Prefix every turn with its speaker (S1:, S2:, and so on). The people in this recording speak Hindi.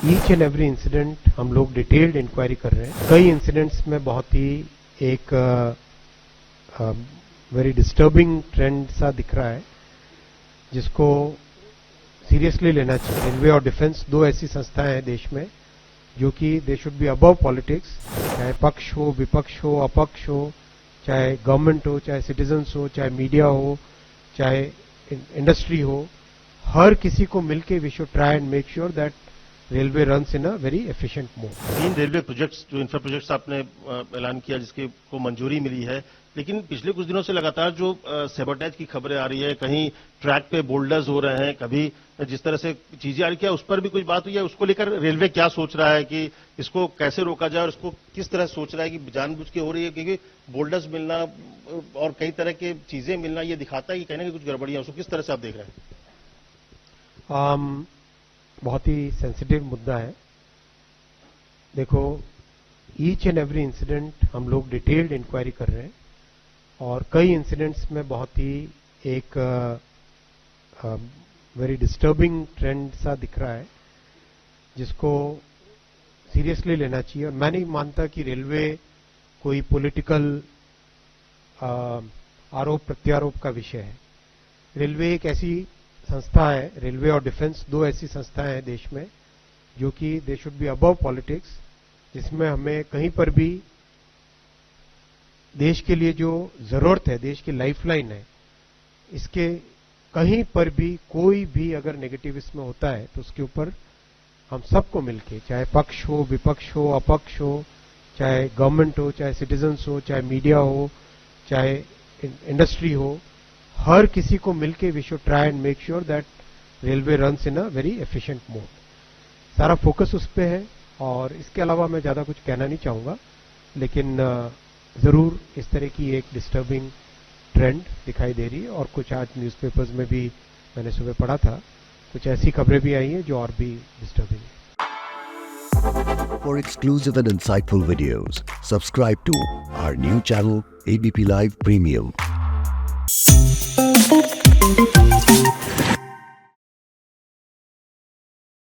S1: ईच एंड एवरी इंसिडेंट हम लोग डिटेल्ड इंक्वायरी कर रहे हैं। कई इंसिडेंट्स में बहुत ही एक वेरी डिस्टर्बिंग ट्रेंड सा दिख रहा है, जिसको सीरियसली लेना चाहिए। रेलवे और डिफेंस दो ऐसी संस्थाएं हैं देश में जो कि they should be above politics, चाहे पक्ष हो, विपक्ष हो, अपक्ष हो, चाहे गवर्नमेंट हो, चाहे सिटीजन्स हो, चाहे मीडिया हो, चाहे इंडस्ट्री हो, हर किसी को मिलके we should try and make sure that railway runs in a very efficient mode.
S2: 3 railway projects जो इंफ्रा प्रोजेक्ट्स आपने ऐलान किया जिसके को मंजूरी मिली है, लेकिन पिछले कुछ दिनों से लगातार जो सैबोटेज की खबरें आ रही है, कहीं ट्रैक पे बोल्डर्स हो रहे हैं, कभी जिस तरह से चीजें आ रही है, उस पर भी कुछ बात हुई है? उसको लेकर रेलवे क्या सोच रहा है कि इसको कैसे रोका जाए और इसको किस तरह सोच रहा है कि जानबूझ के हो रही है? क्योंकि बोल्डर्स मिलना और कई तरह के चीजें मिलना ये दिखाता है कि कहीं ना कहीं कुछ गड़बड़ी है। उसको किस तरह से आप देख रहे हैं?
S1: बहुत ही सेंसिटिव मुद्दा है। देखो, ईच एंड एवरी इंसिडेंट हम लोग डिटेल्ड इंक्वायरी कर रहे हैं और कई इंसिडेंट्स में बहुत ही एक वेरी डिस्टर्बिंग ट्रेंड सा दिख रहा है, जिसको सीरियसली लेना चाहिए। और मैं नहीं मानता कि रेलवे कोई पॉलिटिकल आरोप प्रत्यारोप का विषय है। रेलवे एक ऐसी संस्था है, रेलवे और डिफेंस दो ऐसी संस्थाएं हैं देश में जो कि they should be above politics, जिसमें हमें कहीं पर भी देश के लिए जो जरूरत है, देश की लाइफलाइन है, इसके कहीं पर भी कोई भी अगर नेगेटिव इसमें होता है तो उसके ऊपर हम सबको मिलके, चाहे पक्ष हो, विपक्ष हो, अपक्ष हो, चाहे गवर्नमेंट हो, चाहे सिटीजन्स हो, चाहे मीडिया हो, चाहे इंडस्ट्री हो, हर किसी को मिलके we should try and make sure that railway runs in a very efficient mode. सारा फोकस उस पे है और इसके अलावा मैं ज्यादा कुछ कहना नहीं चाहूंगा, लेकिन जरूर इस तरह की एक डिस्टर्बिंग ट्रेंड दिखाई दे रही है। और कुछ आज न्यूज़पेपर्स में भी मैंने सुबह पढ़ा था, कुछ ऐसी खबरें भी आई हैं जो और भी डिस्टर्बिंग है।
S3: For exclusive and insightful videos, subscribe to our new channel ABP Live Premium.